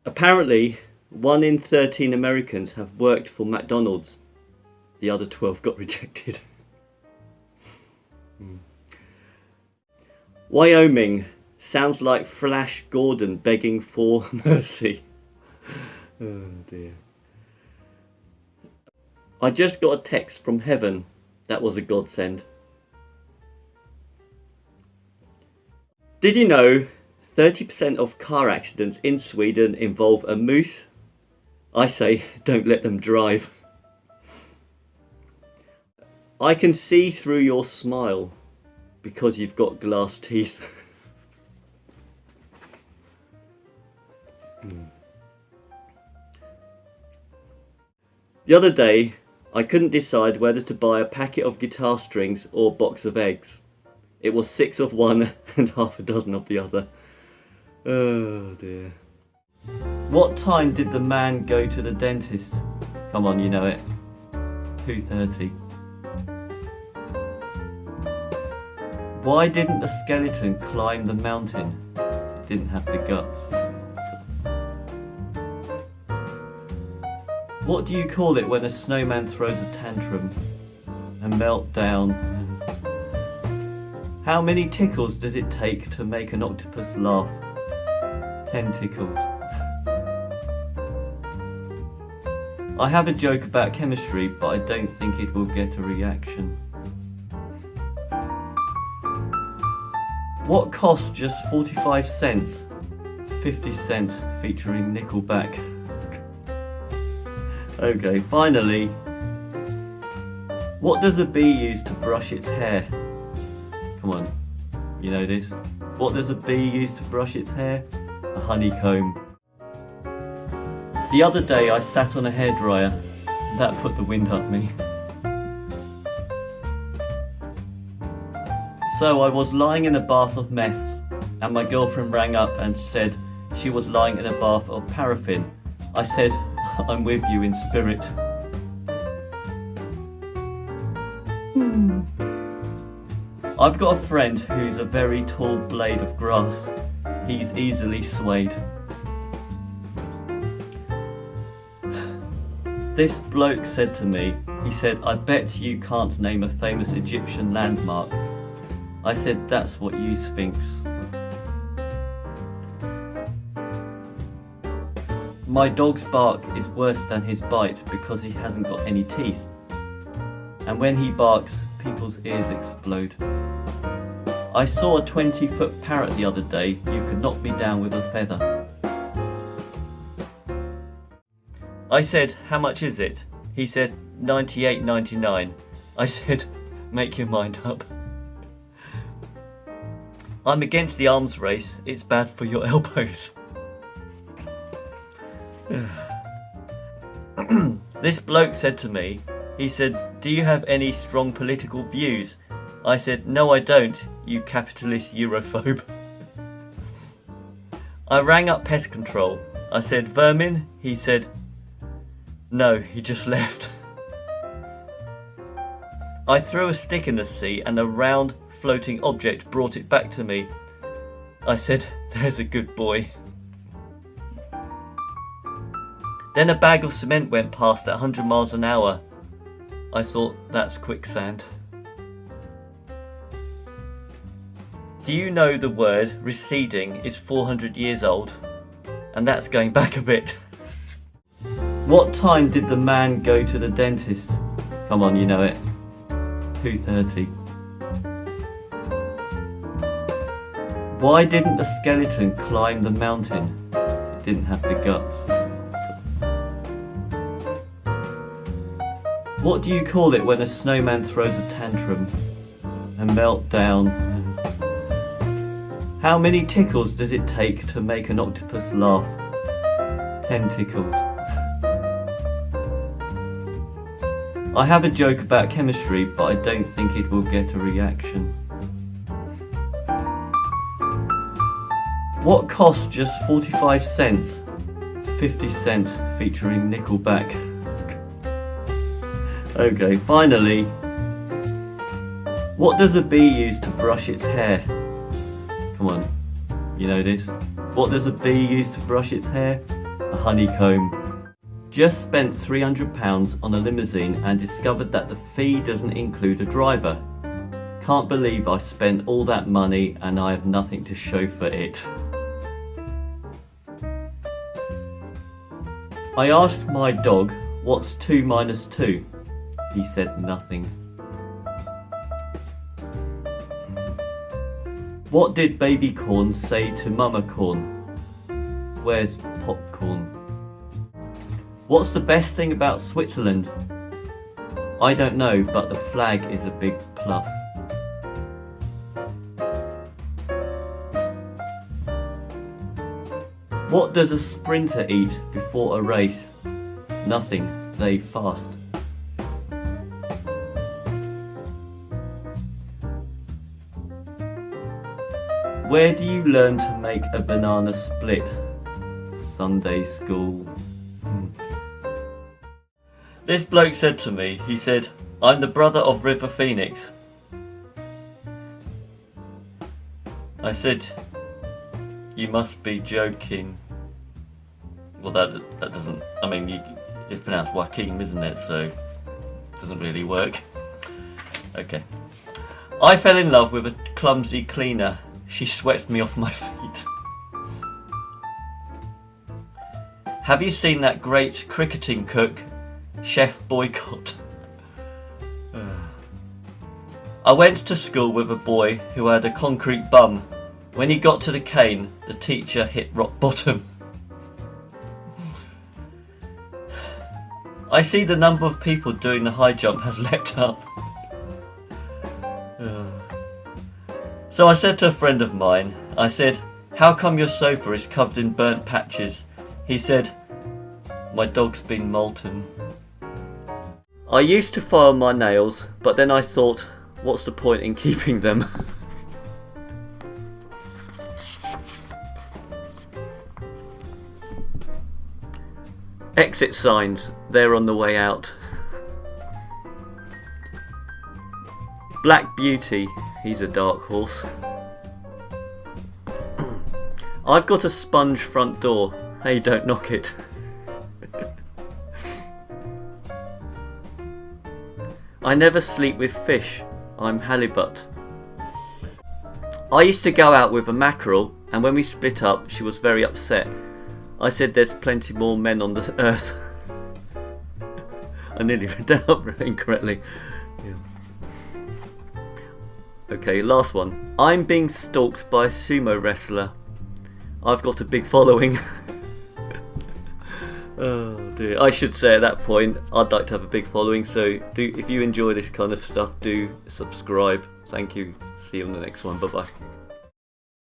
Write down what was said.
Apparently, 1 in 13 Americans have worked for McDonald's. The other 12 got rejected. Wyoming sounds like Flash Gordon begging for mercy. Oh dear. I just got a text from heaven. That was a godsend. Did you know 30% of car accidents in Sweden involve a moose? I say, don't let them drive. I can see through your smile because you've got glass teeth. The other day, I couldn't decide whether to buy a packet of guitar strings or a box of eggs. It was 6 of one and half a dozen of the other. Oh dear. What time did the man go to the dentist? Come on, you know it. 2:30. Why didn't the skeleton climb the mountain? It didn't have the guts. What do you call it when a snowman throws a tantrum? A meltdown. How many tickles does it take to make an octopus laugh? 10 tickles. I have a joke about chemistry, but I don't think it will get a reaction. What costs just 45 cents? 50 cents featuring Nickelback. Okay, finally. What does a bee use to brush its hair? Come on, you know this. What does a bee use to brush its hair? A honeycomb. The other day I sat on a hairdryer. That put the wind up me. So I was lying in a bath of meths, and my girlfriend rang up and said she was lying in a bath of paraffin. I said, I'm with you in spirit. I've got a friend who's a very tall blade of grass. He's easily swayed. This bloke said to me, he said, I bet you can't name a famous Egyptian landmark. I said, that's what you Sphinx. My dog's bark is worse than his bite because he hasn't got any teeth. And when he barks, people's ears explode. I saw a 20-foot parrot the other day. You could knock me down with a feather. I said, how much is it? He said, $98.99. I said, make your mind up. I'm against the arms race. It's bad for your elbows. This bloke said to me, he said, do you have any strong political views? I said, no I don't, you capitalist Europhobe. I rang up pest control. I said, vermin? He said, no, he just left. I threw a stick in the sea and a round floating object brought it back to me. I said, there's a good boy. Then a bag of cement went past at 100 miles an hour. I thought, that's quicksand. Do you know the word receding is 400 years old? And that's going back a bit. What time did the man go to the dentist? Come on, you know it. 2:30. Why didn't the skeleton climb the mountain? It didn't have the guts. What do you call it when a snowman throws a tantrum? A meltdown. How many tickles does it take to make an octopus laugh? 10 tickles. I have a joke about chemistry, but I don't think it will get a reaction. What costs just 45 cents? 50 cents featuring Nickelback. Okay, finally. What does a bee use to brush its hair? Come on, you know this. What does a bee use to brush its hair? A honeycomb. Just spent £300 on a limousine and discovered that the fee doesn't include a driver. Can't believe I spent all that money and I have nothing to show for it. I asked my dog, what's 2 minus 2? He said nothing. What did baby corn say to mama corn? Where's popcorn? What's the best thing about Switzerland? I don't know, but the flag is a big plus. What does a sprinter eat before a race? Nothing, they fast. Where do you learn to make a banana split? Sunday school. This bloke said to me, he said, I'm the brother of River Phoenix. I said, you must be joking. Well, that doesn't, I mean, it's pronounced Joaquin, isn't it? So, it doesn't really work. Okay. I fell in love with a clumsy cleaner. She swept me off my feet. Have you seen that great cricketing cook? Chef boycott. I went to school with a boy who had a concrete bum. When he got to the cane, the teacher hit rock bottom. I see the number of people doing the high jump has leapt up. So I said to a friend of mine, I said, how come your sofa is covered in burnt patches? He said, my dog's been molten. I used to file my nails, but then I thought, what's the point in keeping them? Exit signs, they're on the way out. Black Beauty, he's a dark horse. I've got a sponge front door, hey, don't knock it. I never sleep with fish, I'm halibut. I used to go out with a mackerel, and when we split up, she was very upset. I said there's plenty more men on the earth. I nearly read that up incorrectly. Yeah. Okay, last one. I'm being stalked by a sumo wrestler. I've got a big following. Oh dear. I should say at that point, I'd like to have a big following, so if you enjoy this kind of stuff, do subscribe. Thank you. See you on the next one. Bye bye.